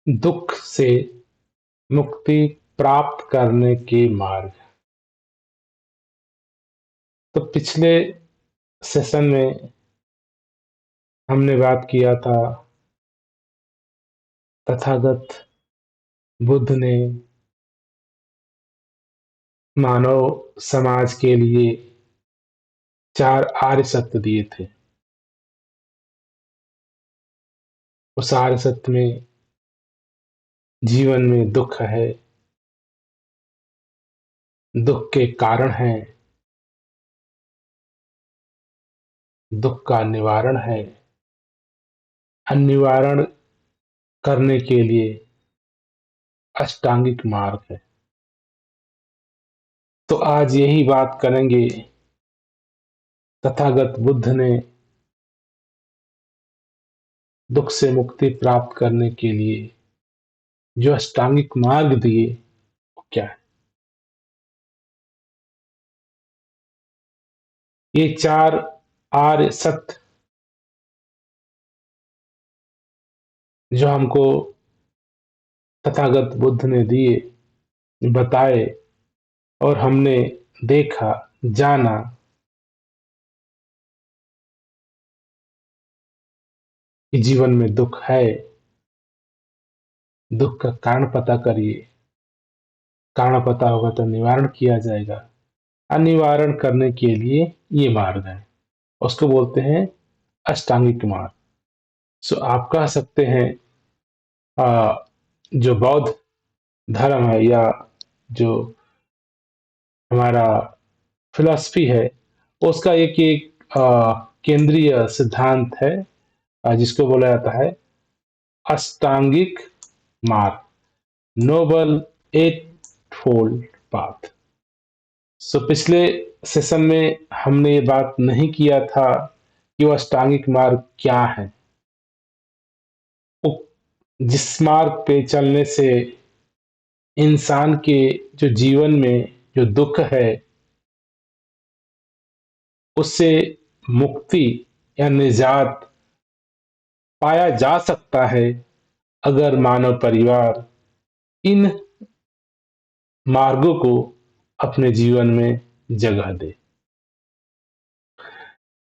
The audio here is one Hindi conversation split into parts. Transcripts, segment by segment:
दुख से मुक्ति प्राप्त करने के मार्ग। तो पिछले सेशन में हमने बात किया था तथागत बुद्ध ने मानव समाज के लिए 4 आर्य सत्य दिए थे। उस आर्य सत्य में जीवन में दुख है, दुख के कारण है, दुख का निवारण है, निवारण करने के लिए अष्टांगिक मार्ग है। तो आज यही बात करेंगे। तथागत बुद्ध ने दुख से मुक्ति प्राप्त करने के लिए जो अष्टांगिक मार्ग दिए वो क्या है। ये 4 आर्य सत्य जो हमको तथागत बुद्ध ने दिए, बताए और हमने देखा, जाना, कि जीवन में दुख है, दुख का कारण पता करिए, कारण पता होगा तो निवारण किया जाएगा, निवारण करने के लिए ये मार्ग है, उसको बोलते हैं अष्टांगिक मार्ग। सो आप कह सकते हैं जो बौद्ध धर्म है या जो हमारा फिलॉसफी है, उसका एक एक केंद्रीय सिद्धांत है जिसको बोला जाता है अष्टांगिक मार्ग, नोबल एट फोल्ड पाथ। सो पिछले सेशन में हमने ये बात नहीं किया था कि वो अष्टांगिक मार्ग क्या है, जिस मार्ग पे चलने से इंसान के जो जीवन में जो दुख है उससे मुक्ति या निजात पाया जा सकता है अगर मानव परिवार इन मार्गों को अपने जीवन में जगह दे।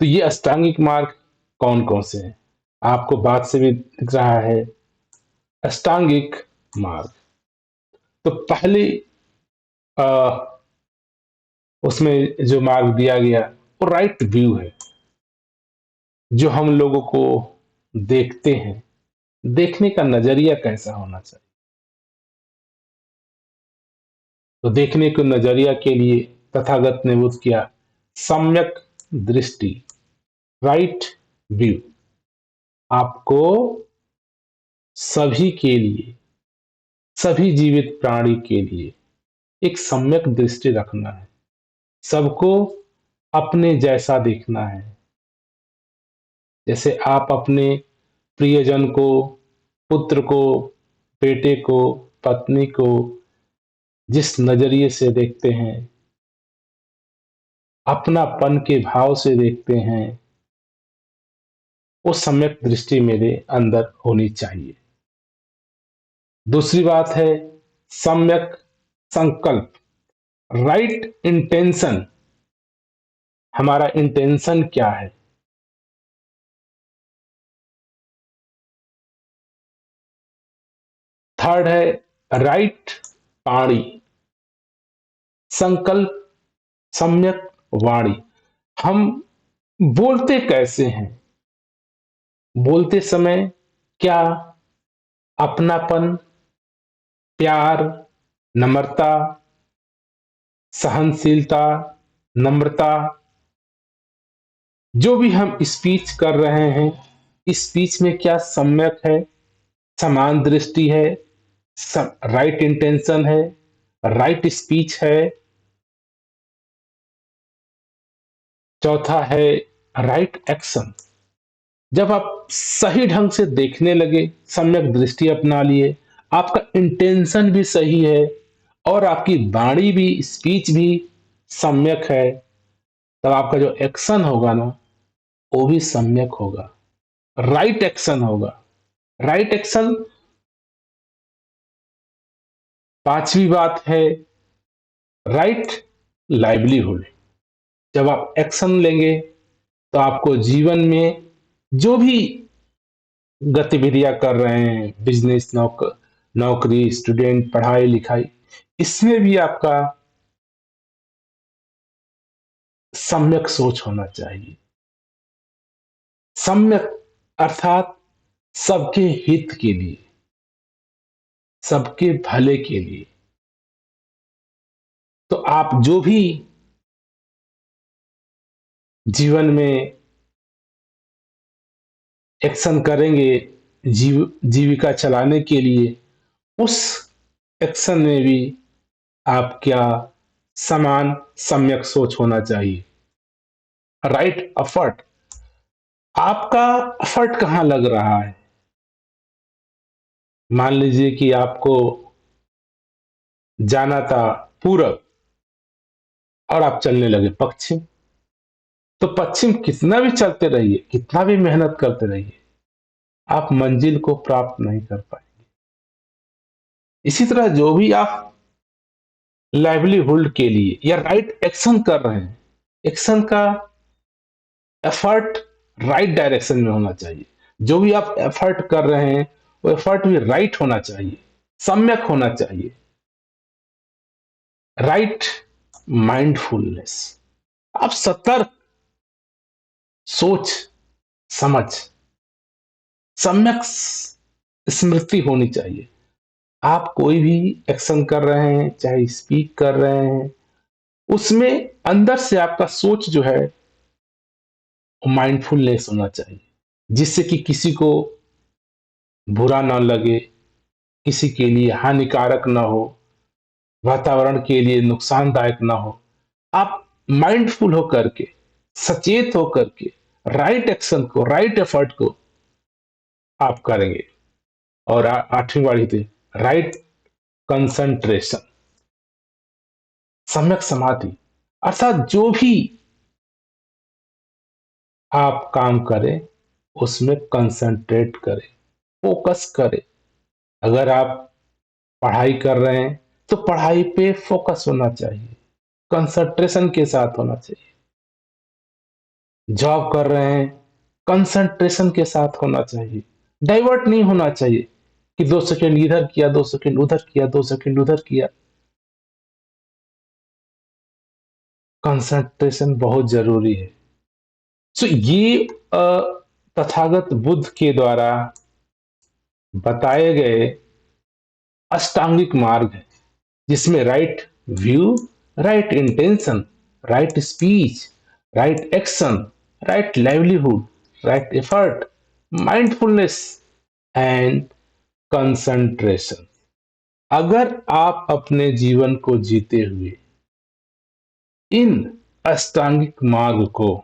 तो ये अष्टांगिक मार्ग कौन कौन से हैं, आपको बात से भी दिख रहा है अष्टांगिक मार्ग। तो पहली उसमें जो मार्ग दिया गया वो राइट व्यू है, जो हम लोगों को देखते हैं, देखने का नजरिया कैसा होना चाहिए। तो देखने के नजरिया के लिए तथागत ने वो किया सम्यक दृष्टि, राइट व्यू। आपको सभी के लिए, सभी जीवित प्राणी के लिए एक सम्यक दृष्टि रखना है, सबको अपने जैसा देखना है। जैसे आप अपने प्रियजन को, पुत्र को, बेटे को, पत्नी को जिस नजरिए से देखते हैं, अपनापन के भाव से देखते हैं, वो सम्यक दृष्टि मेरे अंदर होनी चाहिए। दूसरी बात है सम्यक संकल्प, राइट इंटेंशन। हमारा इंटेंशन क्या है। थर्ड है राइट वाणी, संकल्प, सम्यक वाणी। हम बोलते कैसे हैं, बोलते समय क्या अपनापन, प्यार, नम्रता, सहनशीलता, नम्रता, जो भी हम स्पीच कर रहे हैं इस स्पीच में क्या सम्यक है, समान दृष्टि है, राइट इंटेंशन है, राइट स्पीच है। चौथा है राइट एक्शन। जब आप सही ढंग से देखने लगे, सम्यक दृष्टि अपना लिए, आपका इंटेंशन भी सही है और आपकी वाणी भी, स्पीच भी सम्यक है, तब आपका जो एक्शन होगा ना वो भी सम्यक होगा, राइट एक्शन होगा। राइट एक्शन पांचवी बात है राइट लाइवलीहुड। जब आप एक्शन लेंगे तो आपको जीवन में जो भी गतिविधियां कर रहे हैं, बिजनेस, नौकरी, स्टूडेंट, पढ़ाई लिखाई, इसमें भी आपका सम्यक सोच होना चाहिए। सम्यक अर्थात सबके हित के लिए, सबके भले के लिए। तो आप जो भी जीवन में एक्शन करेंगे जीविका चलाने के लिए, उस एक्शन में भी आपका समान सम्यक सोच होना चाहिए। राइट एफर्ट, आपका एफर्ट कहां लग रहा है। मान लीजिए कि आपको जाना था पूरब और आप चलने लगे पश्चिम, तो पश्चिम कितना भी चलते रहिए, कितना भी मेहनत करते रहिए, आप मंजिल को प्राप्त नहीं कर पाएंगे। इसी तरह जो भी आप लाइवलीहुड के लिए या राइट एक्शन कर रहे हैं, एक्शन का एफर्ट राइट डायरेक्शन में होना चाहिए। जो भी आप एफर्ट कर रहे हैं वो एफर्ट भी राइट होना चाहिए, सम्यक होना चाहिए। राइट माइंडफुलनेस, आप सतर्क सोच समझ, सम्यक स्मृति होनी चाहिए। आप कोई भी एक्शन कर रहे हैं, चाहे स्पीक कर रहे हैं, उसमें अंदर से आपका सोच जो है माइंडफुलनेस होना चाहिए, जिससे कि किसी को बुरा ना लगे, किसी के लिए हानिकारक ना हो, वातावरण के लिए नुकसानदायक ना हो। आप माइंडफुल होकर के, सचेत होकर के राइट एक्शन को, राइट एफर्ट को आप करेंगे। और आठवीं बात थी राइट कंसंट्रेशन, सम्यक समाधि, अर्थात जो भी आप काम करें उसमें कंसंट्रेट करें, फोकस करें। अगर आप पढ़ाई कर रहे हैं तो पढ़ाई पे फोकस होना चाहिए, कंसंट्रेशन के साथ होना चाहिए। जॉब कर रहे हैं, कंसंट्रेशन के साथ होना चाहिए, डाइवर्ट नहीं होना चाहिए कि 2 सेकंड इधर किया, 2 सेकंड उधर किया, 2 सेकंड उधर किया। कंसंट्रेशन बहुत जरूरी है। तो ये तथागत बुद्ध के द्वारा बताए गए अष्टांगिक मार्ग है, जिसमें right view, right intention, right speech, right action, right livelihood, right effort, mindfulness and concentration. अगर आप अपने जीवन को जीते हुए इन अष्टांगिक मार्ग को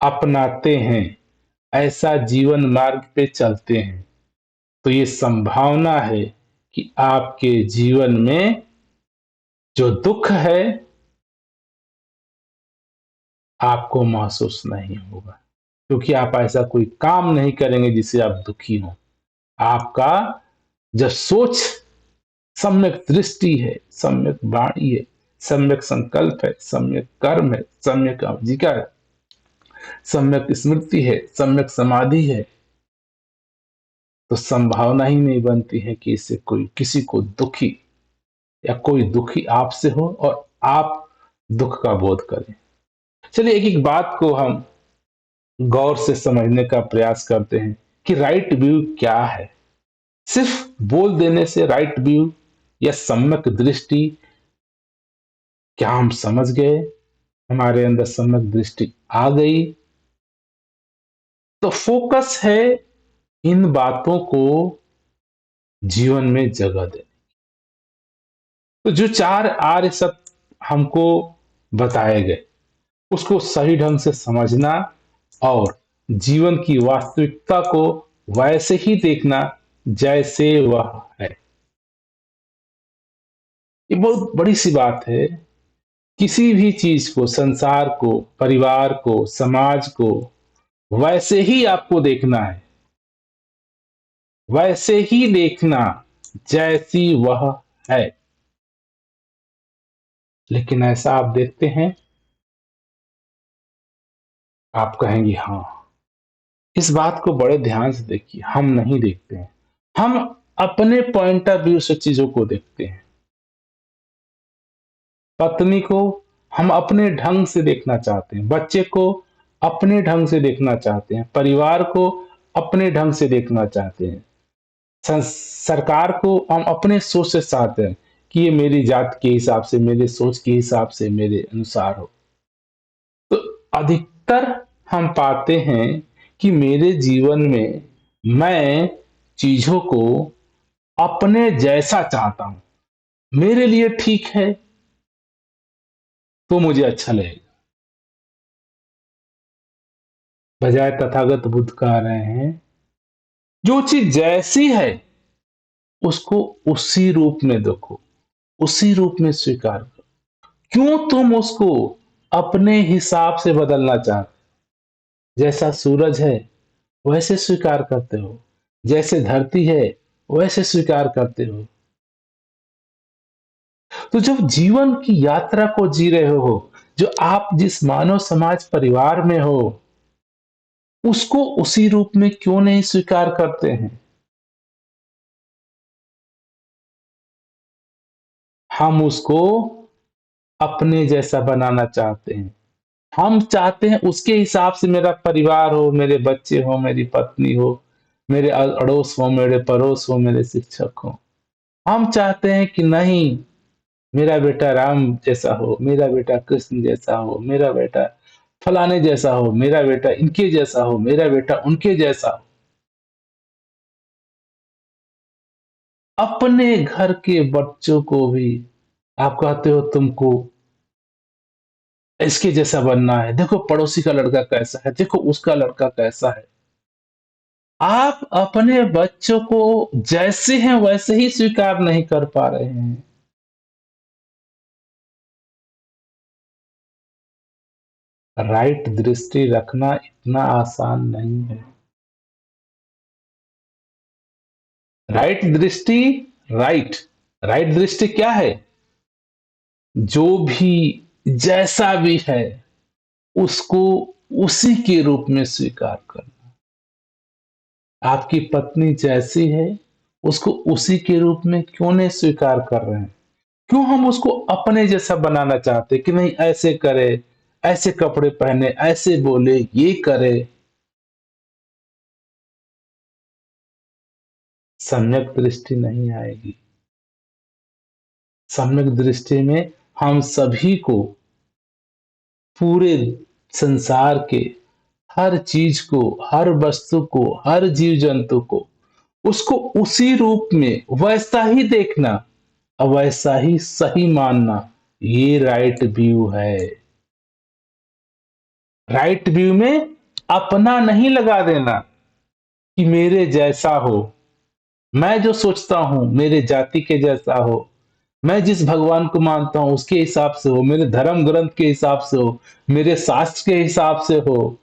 अपनाते हैं, ऐसा जीवन मार्ग पे चलते हैं, तो ये संभावना है कि आपके जीवन में जो दुख है आपको महसूस नहीं होगा, क्योंकि आप ऐसा कोई काम नहीं करेंगे जिससे आप दुखी हो। आपका जो सोच सम्यक दृष्टि है, सम्यक वाणी है, सम्यक संकल्प है, सम्यक कर्म है, सम्यक अवजिका है, सम्यक स्मृति है, सम्यक समाधि है, तो संभावना ही नहीं बनती है कि इससे कोई किसी को दुखी या कोई दुखी आपसे हो और आप दुख का बोध करें। चलिए एक एक बात को हम गौर से समझने का प्रयास करते हैं कि राइट व्यू क्या है। सिर्फ बोल देने से राइट व्यू या सम्यक दृष्टि क्या हम समझ गए, हमारे अंदर सम्यक दृष्टि आ गई, तो फोकस है इन बातों को जीवन में जगह दे। तो जो 4 आर्य सत्य हमको बताए गए उसको सही ढंग से समझना और जीवन की वास्तविकता को वैसे ही देखना जैसे वह है। ये बहुत बड़ी सी बात है। किसी भी चीज को, संसार को, परिवार को, समाज को वैसे ही आपको देखना है, वैसे ही देखना। जैसी वह है। लेकिन ऐसा आप देखते हैं, आप कहेंगे हाँ। इस बात को बड़े ध्यान से देखिए, हम नहीं देखते हैं। हम अपने पॉइंट ऑफ व्यू से चीजों को देखते हैं। पत्नी को हम अपने ढंग से देखना चाहते हैं, बच्चे को अपने ढंग से देखना चाहते हैं, परिवार को अपने ढंग से देखना चाहते हैं, सरकार को हम अपने सोच से चाहते हैं कि ये मेरी जात के हिसाब से, मेरे सोच के हिसाब से, मेरे अनुसार हो। तो अधिकतर हम पाते हैं कि मेरे जीवन में मैं चीजों को अपने जैसा चाहता हूं। मेरे लिए ठीक है तो मुझे अच्छा लगेगा। बजाय तथागत बुद्ध कह रहे हैं, जो चीज जैसी है उसको उसी रूप में देखो, उसी रूप में स्वीकार करो। क्यों तुम उसको अपने हिसाब से बदलना चाहते? जैसा सूरज है वैसे स्वीकार करते हो, जैसे धरती है वैसे स्वीकार करते हो। तो जब जीवन की यात्रा को जी रहे हो, जो आप जिस मानव समाज परिवार में हो, उसको उसी रूप में क्यों नहीं स्वीकार करते हैं? हम उसको अपने जैसा बनाना चाहते हैं। हम चाहते हैं उसके हिसाब से मेरा परिवार हो, मेरे बच्चे हो, मेरी पत्नी हो, मेरे अड़ोस हो, मेरे पड़ोस हो, मेरे शिक्षक हो। हम चाहते हैं कि नहीं, मेरा बेटा राम जैसा हो, मेरा बेटा कृष्ण जैसा हो, मेरा बेटा फलाने जैसा हो, मेरा बेटा इनके जैसा हो, मेरा बेटा उनके जैसा हो। अपने घर के बच्चों को भी आप कहते हो तुमको इसके जैसा बनना है, देखो पड़ोसी का लड़का कैसा है, देखो उसका लड़का कैसा है। आप अपने बच्चों को जैसे हैं वैसे ही स्वीकार नहीं कर पा रहे हैं। राइट दृष्टि रखना इतना आसान नहीं है। राइट दृष्टि, राइट राइट दृष्टि क्या है? जो भी जैसा भी है उसको उसी के रूप में स्वीकार करना। आपकी पत्नी जैसी है उसको उसी के रूप में क्यों नहीं स्वीकार कर रहे हैं? क्यों हम उसको अपने जैसा बनाना चाहते कि नहीं ऐसे करे, ऐसे कपड़े पहने, ऐसे बोले, ये करे? सम्यक दृष्टि नहीं आएगी। सम्यक दृष्टि में हम सभी को, पूरे संसार के हर चीज को, हर वस्तु को, हर जीव जंतु को, उसको उसी रूप में वैसा ही देखना और वैसा ही सही मानना, ये राइट व्यू है। राइट व्यू में अपना नहीं लगा देना कि मेरे जैसा हो, मैं जो सोचता हूं मेरे जाति के जैसा हो, मैं जिस भगवान को मानता हूं उसके हिसाब से हो, मेरे धर्म ग्रंथ के हिसाब से हो, मेरे शास्त्र के हिसाब से हो,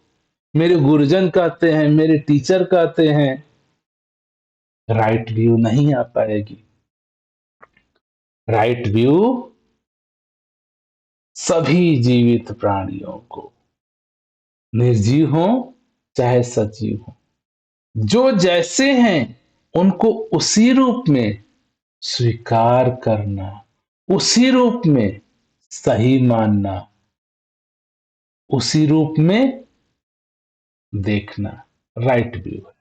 मेरे गुरुजन कहते हैं, मेरे टीचर कहते हैं। राइट व्यू नहीं आ पाएगी। राइट व्यू सभी जीवित प्राणियों को, निर्जीव हो चाहे सजीव हो, जो जैसे हैं उनको उसी रूप में स्वीकार करना, उसी रूप में सही मानना, उसी रूप में देखना, राइट व्यू है।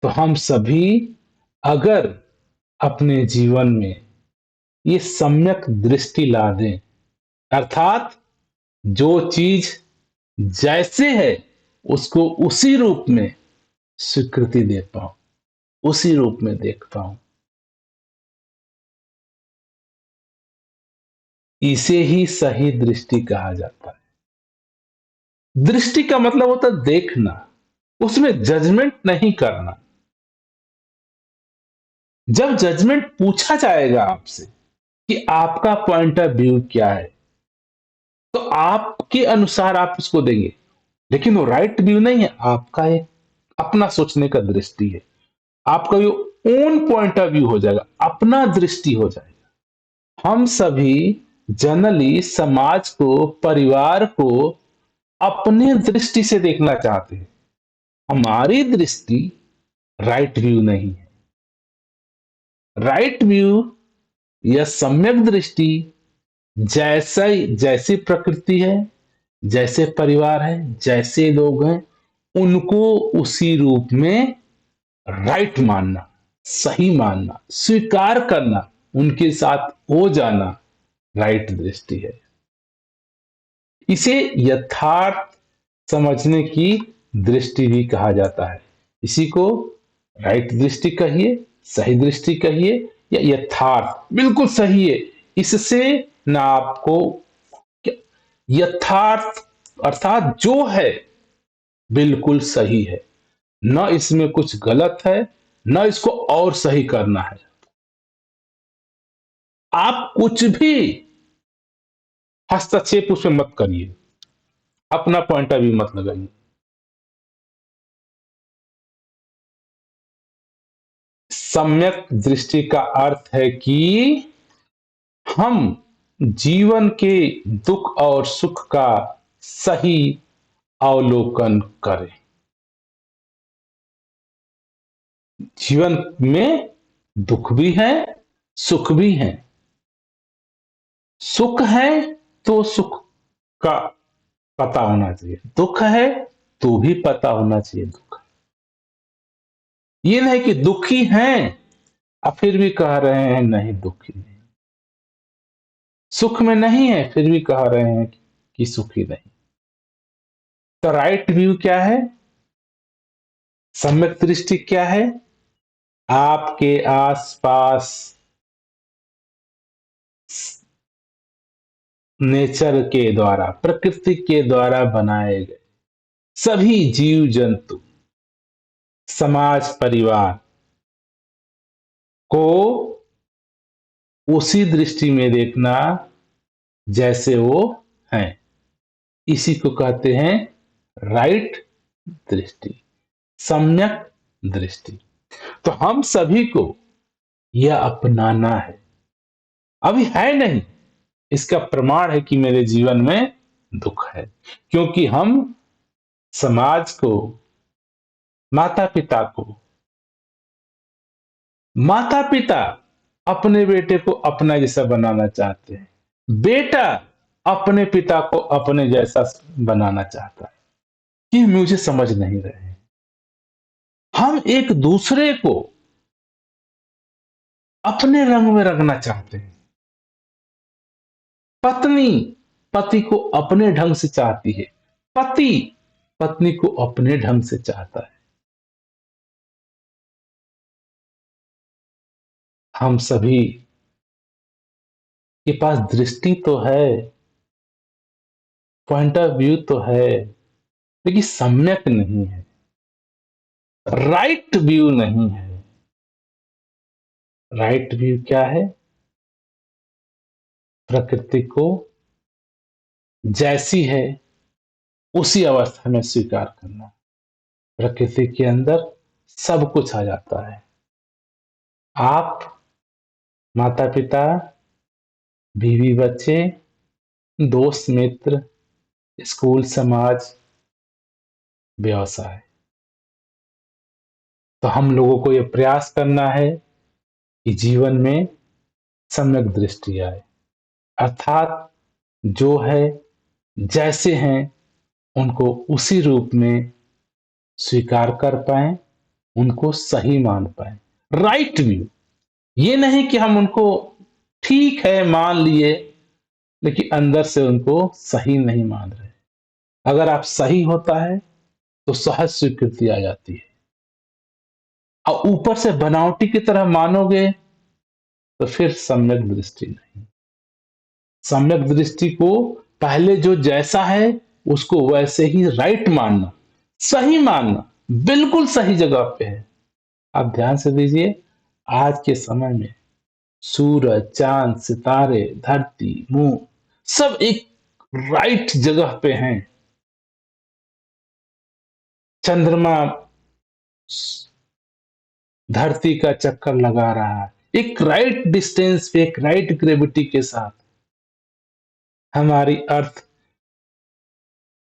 तो हम सभी अगर अपने जीवन में ये सम्यक दृष्टि ला दें, अर्थात जो चीज जैसे है उसको उसी रूप में स्वीकृति दे पाऊं, उसी रूप में देख पाऊं, इसे ही सही दृष्टि कहा जाता है। दृष्टि का मतलब होता है देखना, उसमें जजमेंट नहीं करना। जब जजमेंट पूछा जाएगा आपसे कि आपका पॉइंट ऑफ व्यू क्या है, तो आपके अनुसार आप उसको देंगे, लेकिन वो राइट व्यू नहीं है, आपका एक अपना सोचने का दृष्टि है। आपका जो ओन पॉइंट ऑफ व्यू हो जाएगा, अपना दृष्टि हो जाएगा। हम सभी जनरली समाज को, परिवार को अपने दृष्टि से देखना चाहते हैं। हमारी दृष्टि राइट व्यू नहीं है। राइट व्यू या सम्यक दृष्टि जैसी प्रकृति है, जैसे परिवार है, जैसे लोग हैं, उनको उसी रूप में राइट मानना, सही मानना, स्वीकार करना, उनके साथ हो जाना राइट दृष्टि है। इसे यथार्थ समझने की दृष्टि भी कहा जाता है। इसी को राइट दृष्टि कहिए, सही दृष्टि कहिए, या यथार्थ बिल्कुल सही है। इससे ना आपको यथार्थ अर्थात जो है बिल्कुल सही है, न इसमें कुछ गलत है, न इसको और सही करना है। आप कुछ भी हस्तक्षेप उसमें मत करिए, अपना पॉइंट ऑफ व्यू मत लगाइए। सम्यक दृष्टि का अर्थ है कि हम जीवन के दुख और सुख का सही अवलोकन करें। जीवन में दुख भी है, सुख भी है। सुख है तो सुख का पता होना चाहिए, दुख है तो भी पता होना चाहिए दुख। ये नहीं कि दुखी हैं अब फिर भी कह रहे हैं नहीं दुखी नहीं, सुख में नहीं है फिर भी कह रहे हैं कि सुखी नहीं। तो राइट व्यू क्या है, सम्यक दृष्टि क्या है? आपके आसपास नेचर के द्वारा, प्रकृति के द्वारा बनाए गए सभी जीव जंतु, समाज, परिवार को उसी दृष्टि में देखना जैसे वो हैं। इसी को कहते हैं राइट दृष्टि, सम्यक दृष्टि। तो हम सभी को यह अपनाना है। अभी है नहीं, इसका प्रमाण है कि मेरे जीवन में दुख है, क्योंकि हम समाज को, माता पिता को, माता पिता अपने बेटे को अपना जैसा बनाना चाहते हैं, बेटा अपने पिता को अपने जैसा बनाना चाहता है। कि मुझे समझ नहीं रहे हैं। हम एक दूसरे को अपने रंग में रंगना चाहते हैं। पत्नी पति को अपने ढंग से चाहती है, पति पत्नी को अपने ढंग से चाहता है। हम सभी के पास दृष्टि तो है, पॉइंट ऑफ व्यू तो है, लेकिन सम्यक नहीं है, राइट व्यू नहीं है। राइट व्यू क्या है? प्रकृति को जैसी है उसी अवस्था में स्वीकार करना। प्रकृति के अंदर सब कुछ आ जाता है। आप, माता पिता, बीवी बच्चे, दोस्त मित्र, स्कूल, समाज, व्यवसाय। तो हम लोगों को यह प्रयास करना है कि जीवन में सम्यक दृष्टि आए, अर्थात जो है, जैसे हैं, उनको उसी रूप में स्वीकार कर पाए, उनको सही मान पाए। राइट व्यू, ये नहीं कि हम उनको ठीक है मान लिए, लेकिन अंदर से उनको सही नहीं मान रहे। अगर आप सही होता है तो सहज स्वीकृति आ जाती है, और ऊपर से बनावटी की तरह मानोगे तो फिर सम्यक दृष्टि नहीं। सम्यक दृष्टि को पहले जो जैसा है उसको वैसे ही राइट मानना, सही मानना, बिल्कुल सही जगह पे है। आप ध्यान से दीजिए, आज के समय में सूरज, चांद, सितारे, धरती, मून सब एक राइट जगह पे हैं। चंद्रमा धरती का चक्कर लगा रहा है, एक राइट डिस्टेंस पे, एक राइट ग्रेविटी के साथ हमारी अर्थ,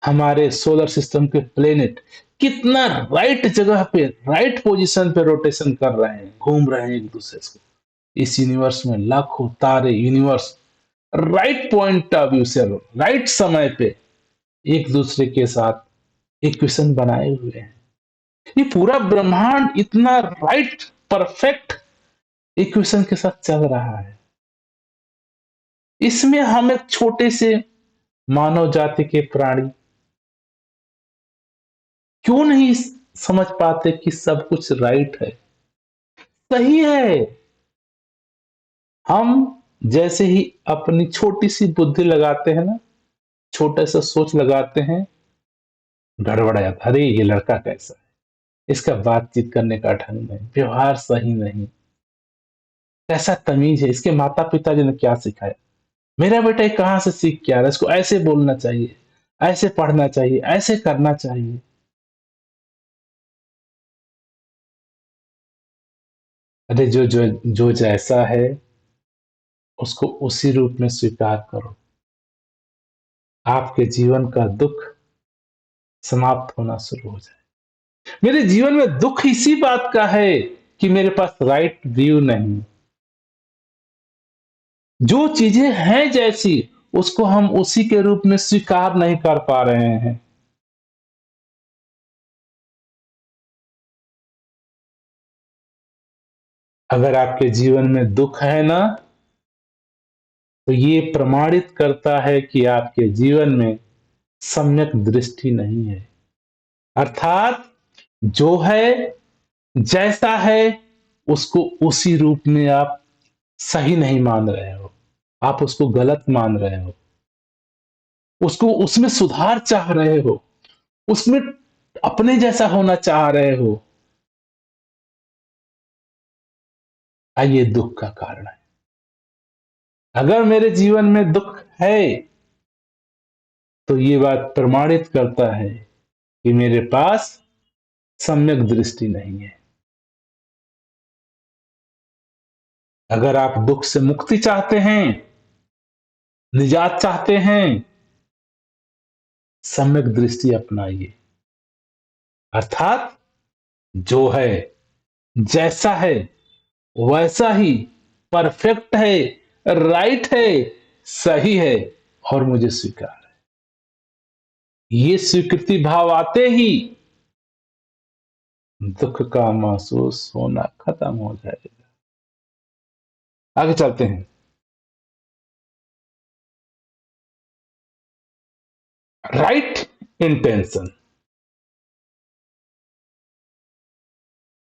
हमारे सोलर सिस्टम के प्लेनेट कितना राइट जगह पे, राइट पोजीशन पे रोटेशन कर रहे हैं, घूम रहे हैं एक दूसरे से। इस यूनिवर्स में लाखों तारे, universe right point of view से, राइट समय पे एक दूसरे के साथ इक्वेशन बनाए हुए हैं। ये पूरा ब्रह्मांड इतना राइट, परफेक्ट इक्वेशन के साथ चल रहा है। इसमें हम एक छोटे से मानव जाति के प्राणी क्यों नहीं समझ पाते कि सब कुछ राइट है, सही है। हम जैसे ही अपनी छोटी सी बुद्धि लगाते हैं ना, छोटा सा सोच लगाते हैं, गड़बड़ जाता, अरे ये लड़का कैसा है, इसका बातचीत करने का ढंग नहीं, व्यवहार सही नहीं, कैसा तमीज है, इसके माता पिता जी ने क्या सिखाया, मेरा बेटा ये कहां से सीख के आ रहा है, इसको ऐसे बोलना चाहिए, ऐसे पढ़ना चाहिए, ऐसे करना चाहिए। अरे जो जो जो जैसा है उसको उसी रूप में स्वीकार करो। आपके जीवन का दुख समाप्त होना शुरू हो जाए। मेरे जीवन में दुख इसी बात का है कि मेरे पास राइट व्यू नहीं। जो चीजें हैं जैसी, उसको हम उसी के रूप में स्वीकार नहीं कर पा रहे हैं। अगर आपके जीवन में दुख है ना, तो ये प्रमाणित करता है कि आपके जीवन में सम्यक दृष्टि नहीं है। अर्थात जो है, जैसा है, उसको उसी रूप में आप सही नहीं मान रहे हो, आप उसको गलत मान रहे हो, उसको उसमें सुधार चाह रहे हो, उसमें अपने जैसा होना चाह रहे हो। ये दुख का कारण है। अगर मेरे जीवन में दुख है, तो ये बात प्रमाणित करता है कि मेरे पास सम्यक दृष्टि नहीं है। अगर आप दुख से मुक्ति चाहते हैं, निजात चाहते हैं, सम्यक दृष्टि अपनाइए। अर्थात जो है, जैसा है, वैसा ही परफेक्ट है, राइट है, सही है, और मुझे स्वीकार है। ये स्वीकृति भाव आते ही दुख का महसूस होना खत्म हो जाएगा। आगे चलते हैं। Right intention.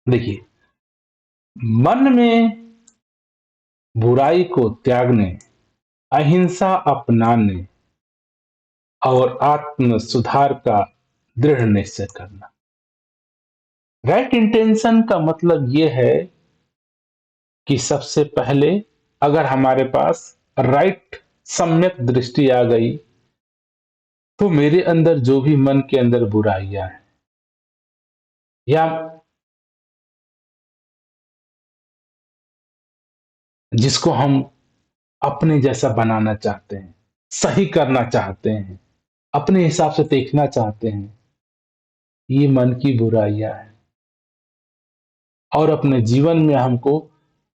देखिए, मन में बुराई को त्यागने, अहिंसा अपनाने और आत्म सुधार का दृढ़ निश्चय करना। राइट इंटेंशन का मतलब यह है कि सबसे पहले, अगर हमारे पास राइट सम्यक दृष्टि आ गई, तो मेरे अंदर जो भी मन के अंदर बुराइयां हैं, या जिसको हम अपने जैसा बनाना चाहते हैं, सही करना चाहते हैं, अपने हिसाब से देखना चाहते हैं, ये मन की बुराइयां हैं। और अपने जीवन में हमको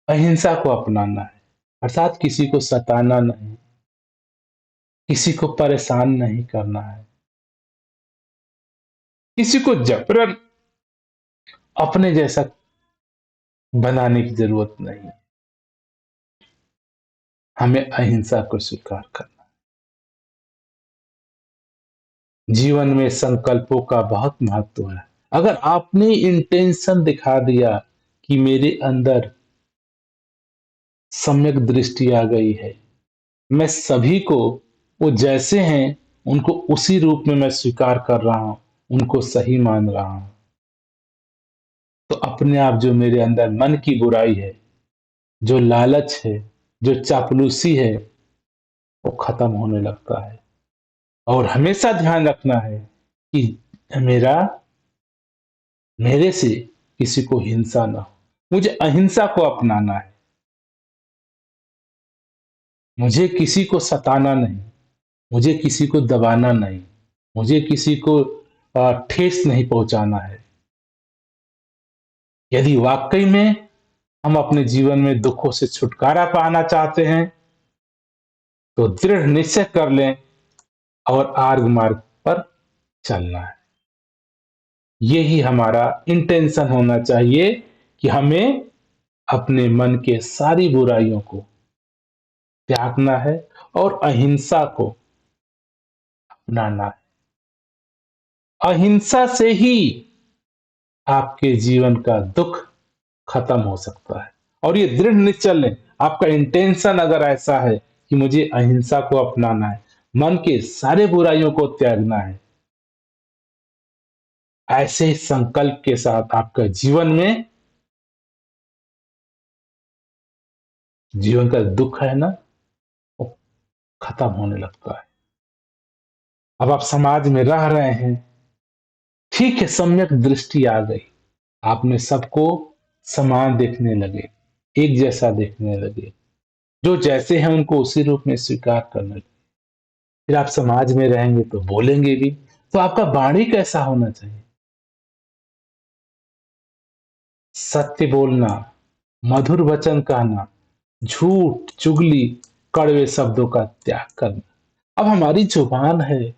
अहिंसा को अपनाना है, अर्थात किसी को सताना नहीं, किसी को परेशान नहीं करना है, किसी को जबरन अपने जैसा बनाने की जरूरत नहीं। हमें अहिंसा को स्वीकार करना। जीवन में संकल्पों का बहुत महत्व है। अगर आपने इंटेंशन दिखा दिया कि मेरे अंदर सम्यक दृष्टि आ गई है, मैं सभी को वो जैसे हैं उनको उसी रूप में मैं स्वीकार कर रहा हूं, उनको सही मान रहा हूं, तो अपने आप जो मेरे अंदर मन की बुराई है, जो लालच है, जो चापलूसी है, वो खत्म होने लगता है। और हमेशा ध्यान रखना है कि मेरा मेरे से किसी को हिंसा ना हो, मुझे अहिंसा को अपनाना है। मुझे किसी को सताना नहीं, मुझे किसी को दबाना नहीं, मुझे किसी को ठेस नहीं पहुंचाना है। यदि वाकई में हम अपने जीवन में दुखों से छुटकारा पाना चाहते हैं, तो दृढ़ निश्चय कर लें और आर्ग मार्ग पर चलना है। यही हमारा इंटेंशन होना चाहिए कि हमें अपने मन के सारी बुराइयों को त्यागना है और अहिंसा को अपनाना है। अहिंसा से ही आपके जीवन का दुख खत्म हो सकता है। और ये दृढ़ निश्चय लें, आपका इंटेंशन अगर ऐसा है कि मुझे अहिंसा को अपनाना है, मन के सारे बुराइयों को त्यागना है, ऐसे संकल्प के साथ आपका जीवन का दुख है ना, वो खत्म होने लगता है। अब आप समाज में रह रहे हैं, ठीक है, सम्यक दृष्टि आ गई, आपने सबको समान देखने लगे, एक जैसा देखने लगे, जो जैसे हैं उनको उसी रूप में स्वीकार करने लगे। फिर आप समाज में रहेंगे तो बोलेंगे भी, तो आपका वाणी कैसा होना चाहिए? सत्य बोलना, मधुर वचन कहना, झूठ, चुगली, कड़वे शब्दों का त्याग करना। अब हमारी जुबान है,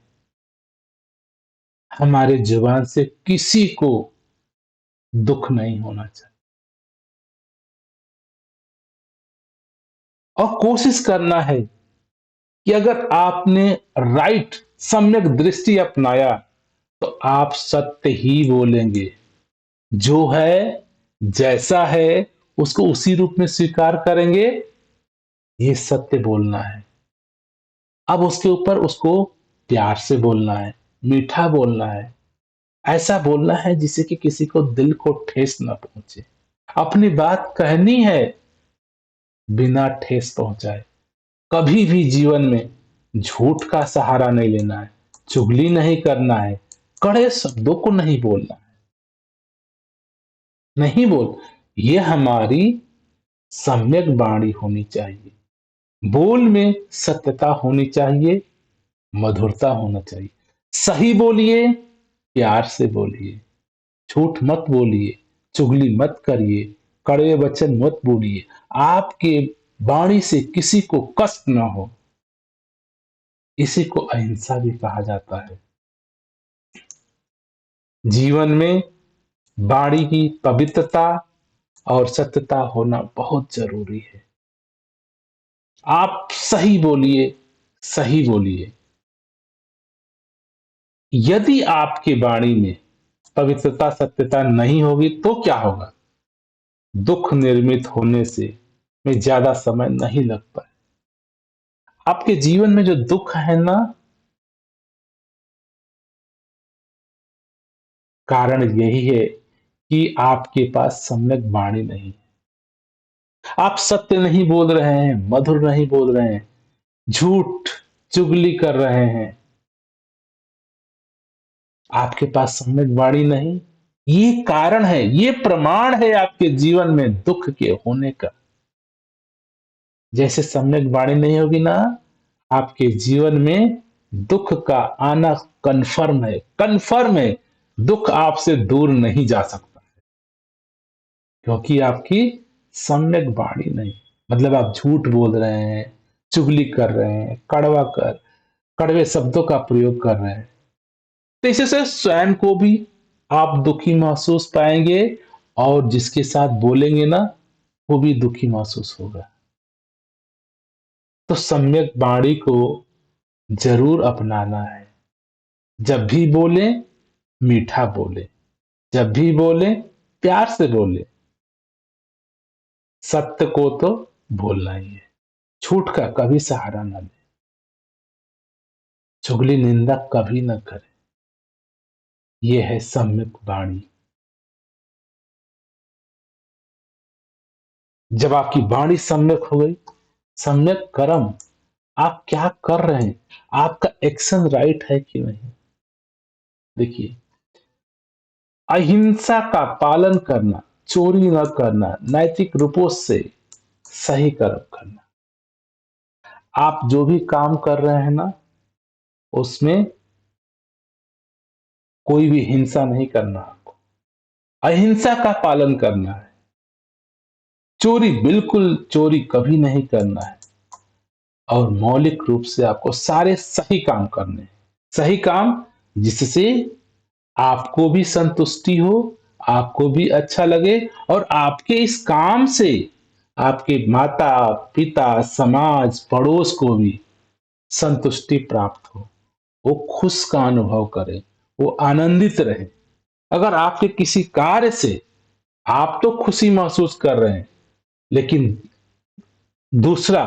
हमारे जुबान से किसी को दुख नहीं होना चाहिए। और कोशिश करना है कि अगर आपने राइट सम्यक दृष्टि अपनाया, तो आप सत्य ही बोलेंगे। जो है, जैसा है, उसको उसी रूप में स्वीकार करेंगे। ये सत्य बोलना है। अब उसके ऊपर उसको प्यार से बोलना है, मीठा बोलना है, ऐसा बोलना है जिससे कि किसी को दिल को ठेस ना पहुंचे। अपनी बात कहनी है बिना ठेस पहुंचाए। कभी भी जीवन में झूठ का सहारा नहीं लेना है, चुगली नहीं करना है, कड़े शब्दों को नहीं बोलना है, नहीं बोल। ये हमारी सम्यक वाणी होनी चाहिए। बोल में सत्यता होनी चाहिए, मधुरता होना चाहिए। सही बोलिए, प्यार से बोलिए, झूठ मत बोलिए, चुगली मत करिए, कड़वे वचन मत बोलिए। आपके वाणी से किसी को कष्ट ना हो, इसी को अहिंसा भी कहा जाता है। जीवन में वाणी की पवित्रता और सत्यता होना बहुत जरूरी है। आप सही बोलिए, सही बोलिए। यदि आपकी वाणी में पवित्रता, सत्यता नहीं होगी तो क्या होगा? दुख निर्मित होने से में ज्यादा समय नहीं लगता है। आपके जीवन में जो दुख है ना, कारण यही है कि आपके पास सम्यक वाणी नहीं। आप सत्य नहीं बोल रहे हैं, मधुर नहीं बोल रहे हैं, झूठ, चुगली कर रहे हैं, आपके पास सम्यक वाणी नहीं। ये कारण है, ये प्रमाण है आपके जीवन में दुख के होने का। जैसे सम्यक वाणी नहीं होगी ना, आपके जीवन में दुख का आना कन्फर्म है, कन्फर्म है। दुख आपसे दूर नहीं जा सकता, क्योंकि आपकी सम्यक वाणी नहीं। मतलब आप झूठ बोल रहे हैं, चुगली कर रहे हैं, कड़वे शब्दों का प्रयोग कर रहे हैं, तो इससे स्वयं को भी आप दुखी महसूस पाएंगे, और जिसके साथ बोलेंगे ना, वो भी दुखी महसूस होगा। तो सम्यक वाणी को जरूर अपनाना है। जब भी बोले, मीठा बोले, जब भी बोले, प्यार से बोले। सत्य को तो बोलना ही है, झूठ का कभी सहारा न ले, चुगली निंदा कभी न करे। ये है सम्यक वाणी। जब आपकी वाणी सम्यक हो गई, सम्यक कर्म, आप क्या कर रहे हैं, आपका एक्शन राइट है कि नहीं। देखिए, अहिंसा का पालन करना, चोरी न करना, नैतिक रूपों से सही कर्म करना। आप जो भी काम कर रहे हैं ना, उसमें कोई भी हिंसा नहीं करना, आपको अहिंसा का पालन करना है। चोरी, बिल्कुल चोरी कभी नहीं करना है। और मौलिक रूप से आपको सारे सही काम करने हैं। सही काम जिससे आपको भी संतुष्टि हो, आपको भी अच्छा लगे, और आपके इस काम से आपके माता पिता, समाज, पड़ोस को भी संतुष्टि प्राप्त हो, वो खुश का अनुभव करे, वो आनंदित रहे। अगर आपके किसी कार्य से आप तो खुशी महसूस कर रहे हैं, लेकिन दूसरा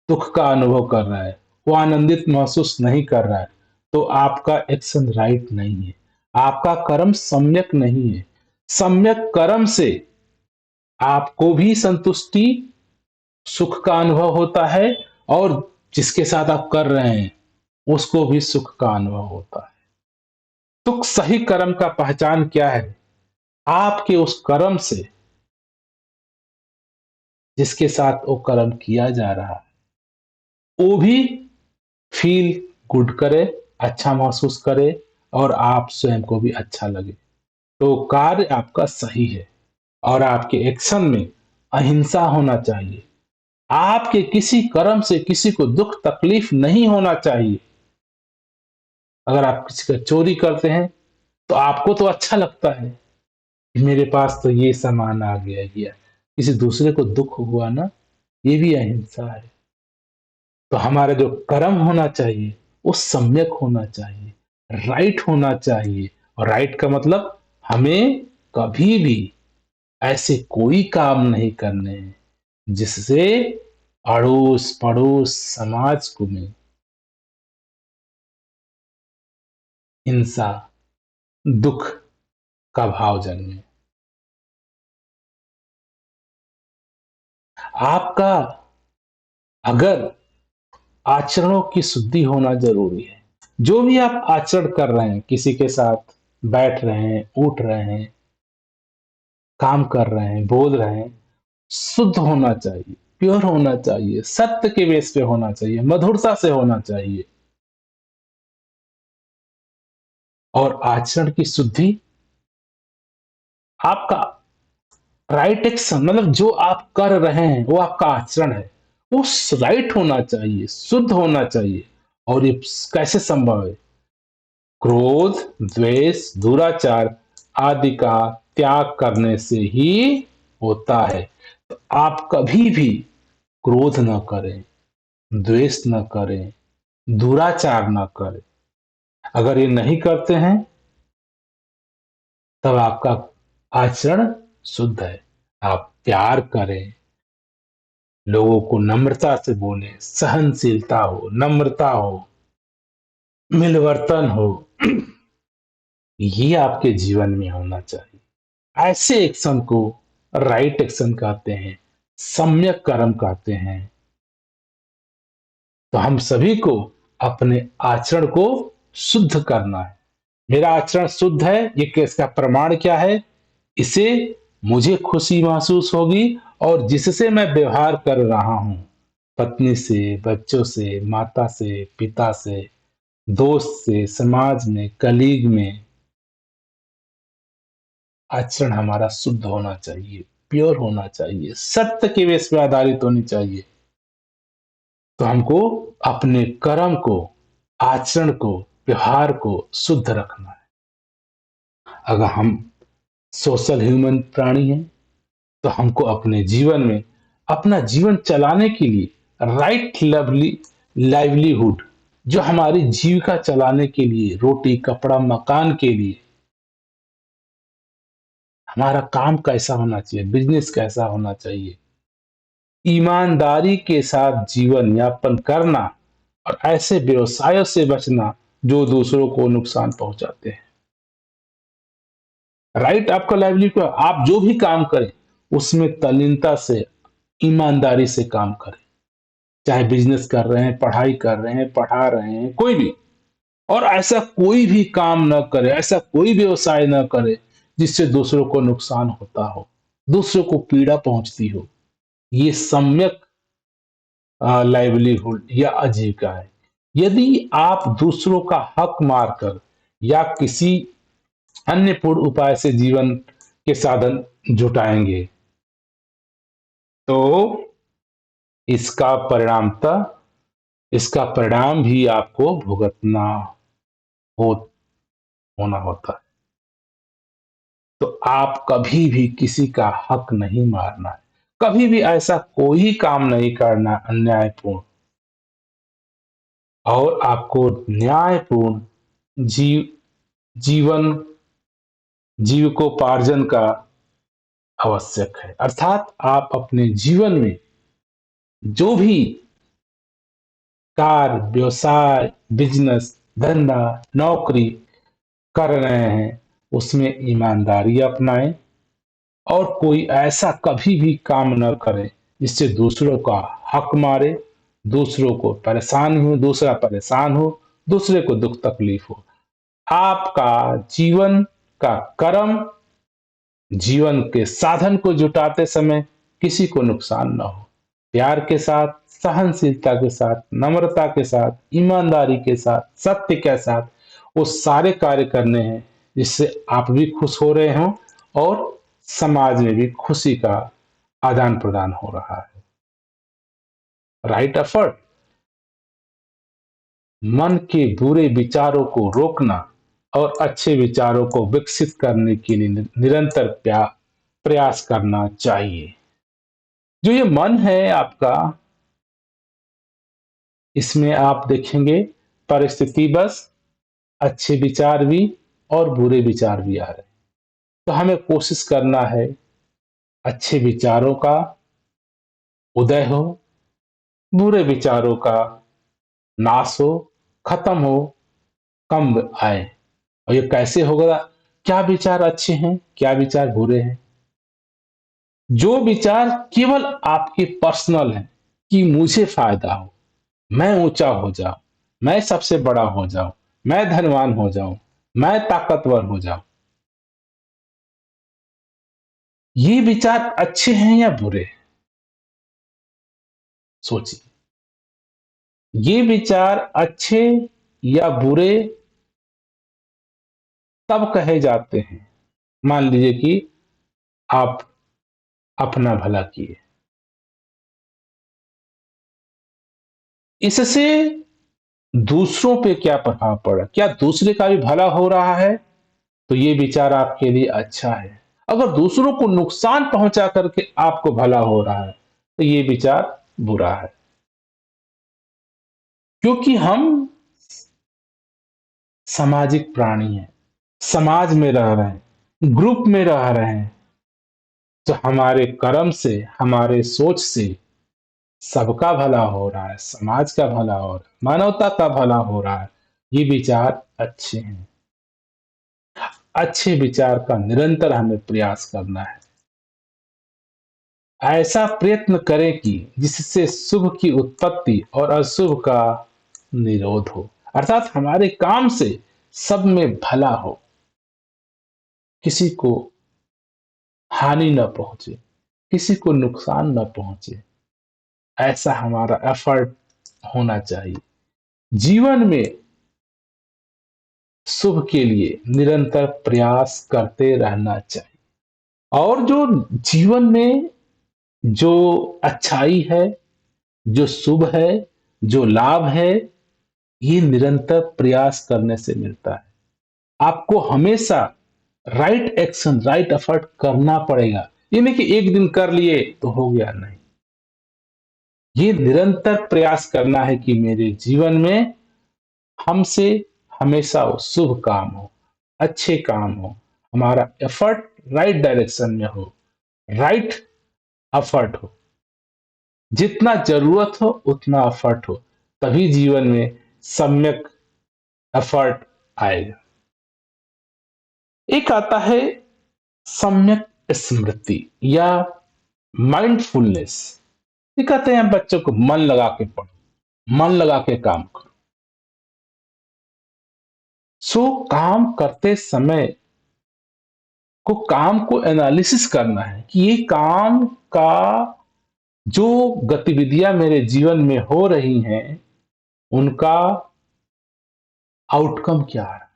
दुख का अनुभव कर रहा है, वो आनंदित महसूस नहीं कर रहा है, तो आपका एक्शन राइट नहीं है, आपका कर्म सम्यक नहीं है। सम्यक कर्म से आपको भी संतुष्टि, सुख का अनुभव होता है, और जिसके साथ आप कर रहे हैं उसको भी सुख का अनुभव होता है। तो सही कर्म का पहचान क्या है? आपके उस कर्म से जिसके साथ वो कर्म किया जा रहा है, वो भी फील गुड करे, अच्छा महसूस करे, और आप स्वयं को भी अच्छा लगे, तो कार्य आपका सही है। और आपके एक्शन में अहिंसा होना चाहिए। आपके किसी कर्म से किसी को दुख तकलीफ नहीं होना चाहिए। अगर आप किसी का चोरी करते हैं तो आपको तो अच्छा लगता है कि मेरे पास तो ये सामान आ गया, किसी दूसरे को दुख हुआ ना, ये भी अहिंसा है। तो हमारा जो कर्म होना चाहिए वो सम्यक होना चाहिए, राइट होना चाहिए। और राइट का मतलब हमें कभी भी ऐसे कोई काम नहीं करने हैं जिससे अड़ोस पड़ोस समाज को में हिंसा, दुख का भाव जन्मे। आपका अगर आचरणों की शुद्धि होना जरूरी है। जो भी आप आचरण कर रहे हैं, किसी के साथ बैठ रहे हैं, उठ रहे हैं, काम कर रहे हैं, बोल रहे हैं, शुद्ध होना चाहिए, प्योर होना चाहिए, सत्य के बेस पे होना चाहिए, मधुरता से होना चाहिए। और आचरण की शुद्धि आपका राइट एक्शन, मतलब जो आप कर रहे हैं वो आपका आचरण है, वो राइट होना चाहिए, शुद्ध होना चाहिए। और ये कैसे संभव है? क्रोध, द्वेष, दुराचार आदि का त्याग करने से ही होता है। तो आप कभी भी क्रोध न करें, द्वेष न करें, दुराचार न करें। अगर ये नहीं करते हैं तब आपका आचरण शुद्ध है। आप प्यार करें, लोगों को नम्रता से बोले, सहनशीलता हो, नम्रता हो, मिलवर्तन हो, ये आपके जीवन में होना चाहिए। ऐसे एक्शन को राइट एक्शन कहते हैं, सम्यक कर्म कहते हैं। तो हम सभी को अपने आचरण को शुद्ध करना है। मेरा आचरण शुद्ध है, ये इसका प्रमाण क्या है? इसे मुझे खुशी महसूस होगी, और जिससे मैं व्यवहार कर रहा हूं, पत्नी से, बच्चों से, माता से, पिता से, दोस्त से, समाज में, कलीग में, आचरण हमारा शुद्ध होना चाहिए, प्योर होना चाहिए, सत्य के बेस पे आधारित होनी चाहिए। तो हमको अपने कर्म को, आचरण को, व्यवहार को शुद्ध रखना है। अगर हम सोशल ह्यूमन प्राणी हैं तो हमको अपने जीवन में, अपना जीवन चलाने के लिए राइट लवली लाइवलीहुड, जो हमारी जीविका चलाने के लिए, रोटी कपड़ा मकान के लिए हमारा काम कैसा होना चाहिए, बिजनेस कैसा होना चाहिए, ईमानदारी के साथ जीवन यापन करना, और ऐसे व्यवसायों से बचना जो दूसरों को नुकसान पहुंचाते हैं। राइट आपका लाइवलीहुड, आप जो भी काम करें उसमें तल्लीनता से, ईमानदारी से काम करें। चाहे बिजनेस कर रहे हैं, पढ़ाई कर रहे हैं, पढ़ा रहे हैं, कोई भी। और ऐसा कोई भी काम न करे, ऐसा कोई व्यवसाय न करे जिससे दूसरों को नुकसान होता हो, दूसरों को पीड़ा पहुंचती हो, ये सम्यक लाइवलीहुड या आजीविका है। यदि आप दूसरों का हक मारकर या किसी अन्य पूर्ण उपाय से जीवन के साधन जुटाएंगे तो इसका परिणामतः इसका परिणाम भी आपको भुगतना हो होना होता है। तो आप कभी भी किसी का हक नहीं मारना है, कभी भी ऐसा कोई काम नहीं करना अन्यायपूर्ण, और आपको न्यायपूर्ण जीवन जीविकोपार्जन का आवश्यक है। अर्थात आप अपने जीवन में जो भी कार्य, व्यवसाय, बिजनेस, धंधा, नौकरी कर रहे हैं उसमें ईमानदारी अपनाएं और कोई ऐसा कभी भी काम न करे जिससे दूसरों का हक मारे, दूसरों को परेशान हो, दूसरा परेशान हो, दूसरे को दुख तकलीफ हो। आपका जीवन का कर्म जीवन के साधन को जुटाते समय किसी को नुकसान न हो, प्यार के साथ, सहनशीलता के साथ, नम्रता के साथ, ईमानदारी के साथ, सत्य के साथ वो सारे कार्य करने हैं जिससे आप भी खुश हो रहे हो और समाज में भी खुशी का आदान प्रदान हो रहा है। राइट एफर्ट, मन के बुरे विचारों को रोकना और अच्छे विचारों को विकसित करने के लिए निरंतर प्रयास करना चाहिए। जो ये मन है आपका, इसमें आप देखेंगे परिस्थिति बस अच्छे विचार भी और बुरे विचार भी आ रहे हैं। तो हमें कोशिश करना है अच्छे विचारों का उदय हो, बुरे विचारों का नाश हो, खत्म हो, कम आए। और ये कैसे होगा? क्या विचार अच्छे हैं, क्या विचार बुरे हैं? जो विचार केवल आपके पर्सनल हैं कि मुझे फायदा हो, मैं ऊंचा हो जाऊं, मैं सबसे बड़ा हो जाऊं, मैं धनवान हो जाऊं, मैं ताकतवर हो जाऊं, ये विचार अच्छे हैं या बुरे? सोचिए। ये विचार अच्छे या बुरे तब कहे जाते हैं, मान लीजिए कि आप अपना भला किए, इससे दूसरों पे क्या प्रभाव पड़ा, क्या दूसरे का भी भला हो रहा है, तो ये विचार आपके लिए अच्छा है। अगर दूसरों को नुकसान पहुंचा करके आपको भला हो रहा है तो ये विचार बुरा है। क्योंकि हम सामाजिक प्राणी हैं, समाज में रह रहे हैं, ग्रुप में रह रहे हैं, तो हमारे कर्म से, हमारे सोच से सबका भला हो रहा है, समाज का भला हो रहा है, मानवता का भला हो रहा है, ये विचार अच्छे हैं। अच्छे विचार का निरंतर हमें प्रयास करना है। ऐसा प्रयत्न करें कि जिससे शुभ की उत्पत्ति और अशुभ का निरोध हो, अर्थात हमारे काम से सब में भला हो, किसी को हानि न पहुंचे, किसी को नुकसान न पहुंचे, ऐसा हमारा एफर्ट होना चाहिए। जीवन में शुभ के लिए निरंतर प्रयास करते रहना चाहिए। और जो जीवन में जो अच्छाई है, जो शुभ है, जो लाभ है, ये निरंतर प्रयास करने से मिलता है। आपको हमेशा राइट एक्शन, राइट एफर्ट करना पड़ेगा। ये नहीं कि एक दिन कर लिए तो हो गया, नहीं। ये निरंतर प्रयास करना है कि मेरे जीवन में हमसे हमेशा वो शुभ काम हो, अच्छे काम हो, हमारा एफर्ट राइट डायरेक्शन में हो, राइट एफर्ट हो, जितना जरूरत हो उतना एफर्ट हो, तभी जीवन में सम्यक एफर्ट आएगा। एक आता है सम्यक स्मृति या माइंडफुलनेस। ये कहते हैं बच्चों को मन लगा के पढ़ो, मन लगा के काम करो। सो काम करते समय को काम को एनालिसिस करना है कि ये काम का जो गतिविधियां मेरे जीवन में हो रही हैं उनका आउटकम क्या है।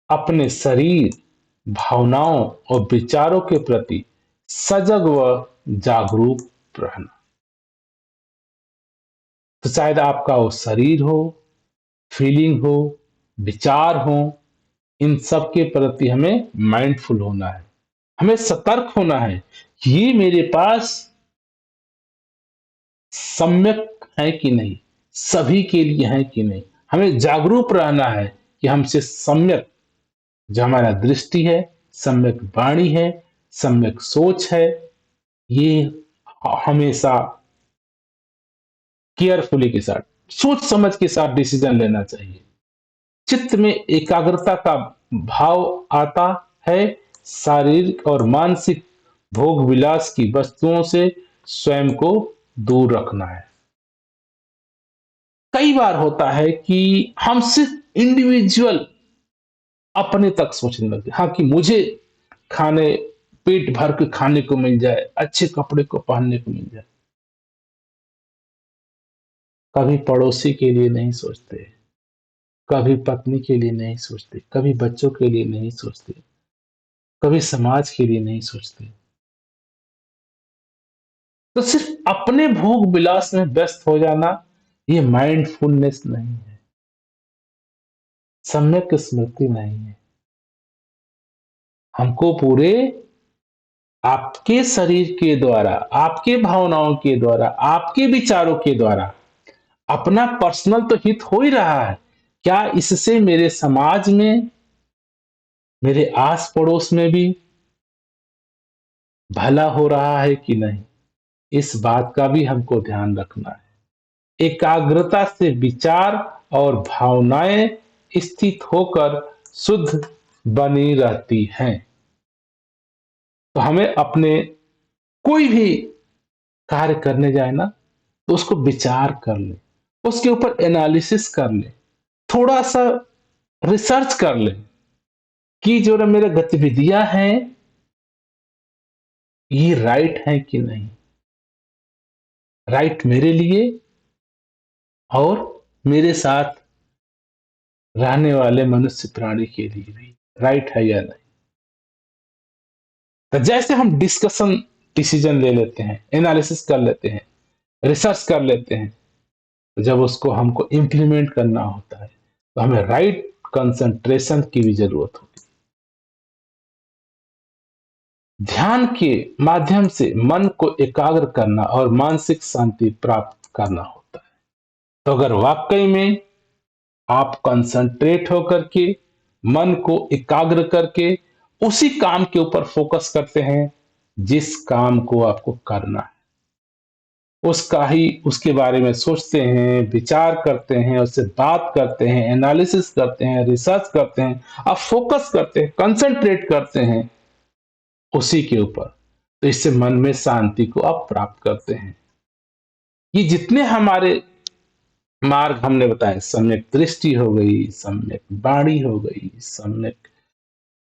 अपने शरीर, भावनाओं और विचारों के प्रति सजग व जागरूक रहना। तो शायद आपका वो शरीर हो, फीलिंग हो, विचार हो, इन सब के प्रति हमें माइंडफुल होना है, हमें सतर्क होना है कि ये मेरे पास सम्यक है कि नहीं, सभी के लिए है कि नहीं। हमें जागरूक रहना है कि हमसे सम्यक जो हमारा दृष्टि है, सम्यक वाणी है, सम्यक सोच है, ये हमेशा केयरफुली के साथ, सोच समझ के साथ डिसीजन लेना चाहिए। चित्त में एकाग्रता का भाव आता है। शारीरिक और मानसिक भोग विलास की वस्तुओं से स्वयं को दूर रखना है। कई बार होता है कि हम सिर्फ इंडिविजुअल अपने तक सोचने लगते, हाँ, कि मुझे खाने पेट भर के खाने को मिल जाए, अच्छे कपड़े को पहनने को मिल जाए। कभी पड़ोसी के लिए नहीं सोचते, कभी पत्नी के लिए नहीं सोचते, कभी बच्चों के लिए नहीं सोचते, कभी समाज के लिए नहीं सोचते। तो सिर्फ अपने भोग विलास में व्यस्त हो जाना, ये माइंडफुलनेस नहीं है, सम्यक स्मृति नहीं है। हमको पूरे आपके शरीर के द्वारा, आपके भावनाओं के द्वारा, आपके विचारों के द्वारा अपना पर्सनल तो हित हो ही रहा है, क्या इससे मेरे समाज में, मेरे आस पड़ोस में भी भला हो रहा है कि नहीं, इस बात का भी हमको ध्यान रखना है। एकाग्रता से विचार और भावनाएं स्थित होकर शुद्ध बनी रहती हैं। तो हमें अपने कोई भी कार्य करने जाए ना, तो उसको विचार कर ले, उसके ऊपर एनालिसिस कर ले, थोड़ा सा रिसर्च कर ले कि जो मेरे गतिविधियां हैं ये राइट है कि नहीं, राइट मेरे लिए और मेरे साथ रहने वाले मनुष्य प्राणी के लिए भी राइट है या नहीं। तो जैसे हम डिस्कशन डिसीजन ले लेते हैं, एनालिसिस कर लेते हैं, रिसर्च कर लेते हैं, तो जब उसको हमको इंप्लीमेंट करना होता है तो हमें राइट कंसंट्रेशन की भी जरूरत होती है। ध्यान के माध्यम से मन को एकाग्र करना और मानसिक शांति प्राप्त करना होता है। तो अगर वाकई में आप कंसंट्रेट होकर के मन को एकाग्र करके उसी काम के ऊपर फोकस करते हैं जिस काम को आपको करना है, उसका ही उसके बारे में सोचते हैं, विचार करते हैं, उससे बात करते हैं, एनालिसिस करते हैं, रिसर्च करते हैं, आप फोकस करते हैं, कंसंट्रेट करते हैं उसी के ऊपर, तो इससे मन में शांति को आप प्राप्त करते हैं। ये जितने हमारे मार्ग हमने बताए, सम्यक दृष्टि हो गई, सम्यक वाणी हो गई, सम्यक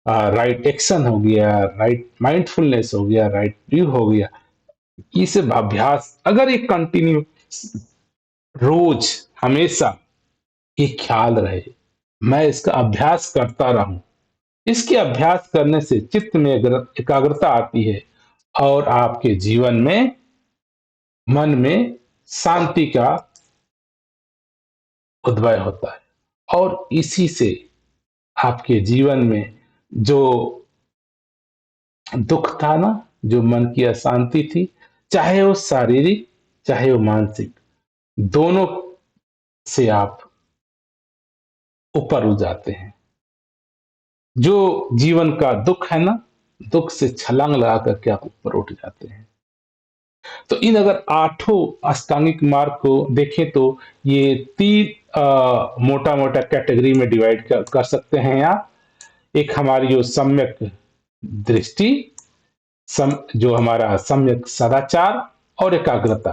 राइट एक्शन हो गया, राइट माइंडफुलनेस हो गया, राइट व्यू हो गया, ये सब अभ्यास अगर ये कंटिन्यू रोज हमेशा ये ख्याल रहे, मैं इसका अभ्यास करता रहूं, इसके अभ्यास करने से चित्त में एकाग्रता आती है और आपके जीवन में, मन में शांति का उद्भव होता है और इसी से आपके जीवन में जो दुख था ना, जो मन की अशांति थी, चाहे वो शारीरिक चाहे वो मानसिक, दोनों से आप ऊपर उठ जाते हैं। जो जीवन का दुख है ना, दुख से छलांग लगा करके आप ऊपर उठ जाते हैं। तो इन अगर आठों अष्टांगिक मार्ग को देखें तो ये तीन मोटा मोटा कैटेगरी में डिवाइड कर सकते हैं आप। एक हमारी जो सम्यक दृष्टि, जो हमारा सम्यक सदाचार और एकाग्रता।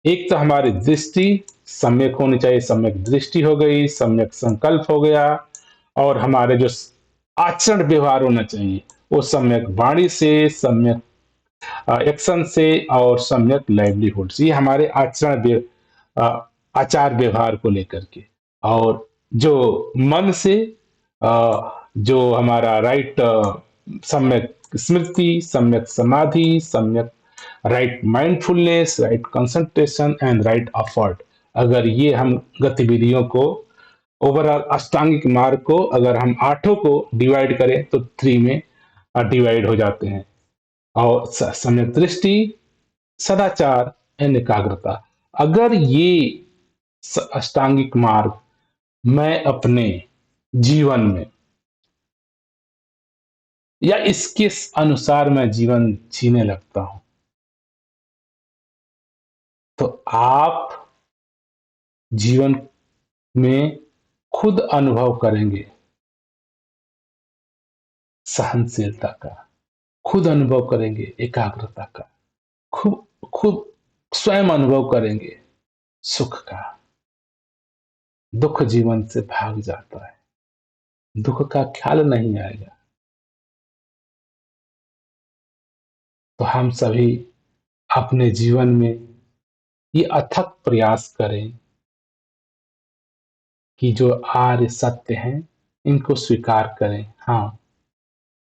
एक तो हमारी दृष्टि सम्यक होनी चाहिए, सम्यक दृष्टि हो गई, सम्यक संकल्प हो गया, और हमारे जो आचरण व्यवहार होना चाहिए। वो सम्यक वाणी से, सम्यक एक्शन से और सम्यक लाइवलीहुड से, ये हमारे अ, आचार व्यवहार को लेकर के। और जो मन से, जो हमारा राइट सम्यक स्मृति, सम्यक समाधि, सम्यक right mindfulness, right concentration and right effort, अगर ये हम गतिविधियों को, ओवरऑल अष्टांगिक मार्ग को अगर हम आठों को डिवाइड करें तो थ्री में डिवाइड हो जाते हैं। और सम्यक दृष्टि, सदाचार एंड एकाग्रता, अगर ये अष्टांगिक मार्ग मैं अपने जीवन में या इसके अनुसार मैं जीवन जीने लगता हूं, तो आप जीवन में खुद अनुभव करेंगे सहनशीलता का, खुद अनुभव करेंगे एकाग्रता का, खुद खुद स्वयं अनुभव करेंगे सुख का। दुख जीवन से भाग जाता है, दुख का ख्याल नहीं आएगा। तो हम सभी अपने जीवन में ये अथक प्रयास करें कि जो आर्य सत्य हैं इनको स्वीकार करें। हाँ,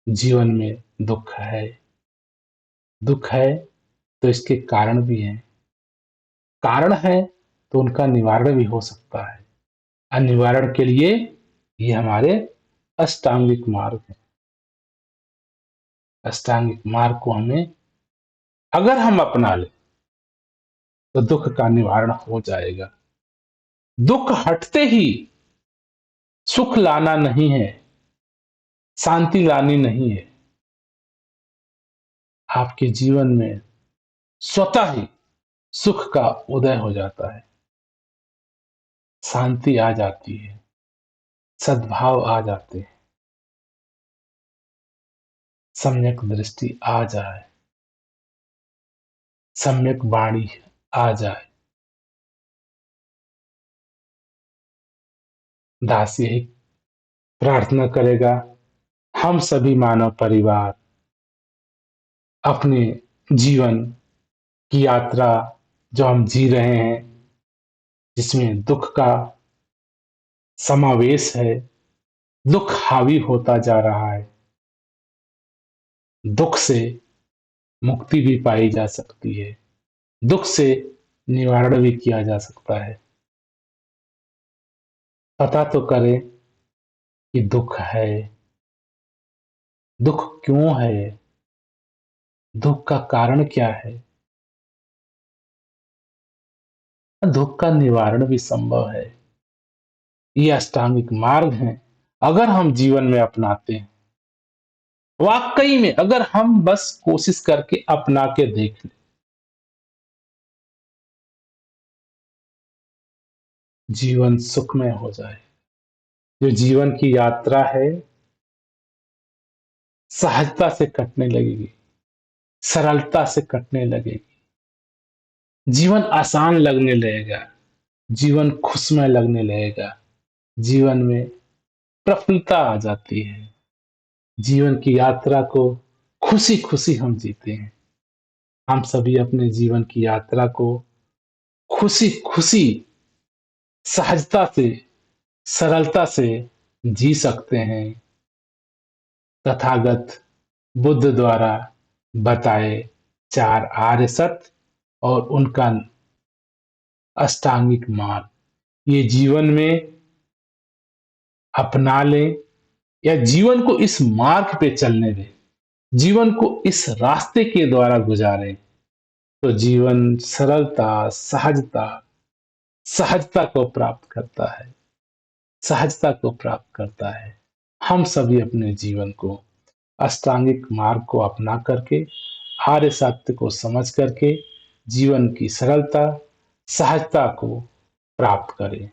जीवन में दुख है, दुख है तो इसके कारण भी हैं, कारण है तो उनका निवारण भी हो सकता है। निवारण के लिए ये हमारे अष्टांगिक मार्ग है। अष्टांगिक मार्ग को हमें अगर हम अपना लें तो दुख का निवारण हो जाएगा। दुख हटते ही सुख लाना नहीं है, शांति लानी नहीं है, आपके जीवन में स्वतः ही सुख का उदय हो जाता है, शांति आ जाती है, सद्भाव आ जाते हैं, सम्यक दृष्टि आ जाए, सम्यक वाणी आ जाए। दास यही प्रार्थना करेगा, हम सभी मानव परिवार अपने जीवन की यात्रा जो हम जी रहे हैं, जिसमें दुख का समावेश है, दुख हावी होता जा रहा है, दुख से मुक्ति भी पाई जा सकती है, दुख से निवारण भी किया जा सकता है। पता तो करें कि दुख है, दुख क्यों है, दुख का कारण क्या है, दुख का निवारण भी संभव है। ये अष्टांगिक मार्ग हैं, अगर हम जीवन में अपनाते हैं, वाकई में अगर हम बस कोशिश करके अपना के देख लें, जीवन सुखमय हो जाए। जो जीवन की यात्रा है सहजता से कटने लगेगी, सरलता से कटने लगेगी, जीवन आसान लगने लगेगा, जीवन खुशमय लगने लगेगा, जीवन में प्रफुल्लता आ जाती है, जीवन की यात्रा को खुशी खुशी हम जीते हैं। हम सभी अपने जीवन की यात्रा को खुशी खुशी, सहजता से, सरलता से जी सकते हैं, तथागत बुद्ध द्वारा बताए चार आर्य सत्य और उनका अष्टांगिक मार्ग, ये जीवन में अपना लें या जीवन को इस मार्ग पे चलने दें, जीवन को इस रास्ते के द्वारा गुजारें, तो जीवन सरलता, सहजता, सहजता को प्राप्त करता है, सहजता को प्राप्त करता है। हम सभी अपने जीवन को अष्टांगिक मार्ग को अपना करके, आर्य सत्य को समझ करके जीवन की सरलता, सहजता को प्राप्त करें।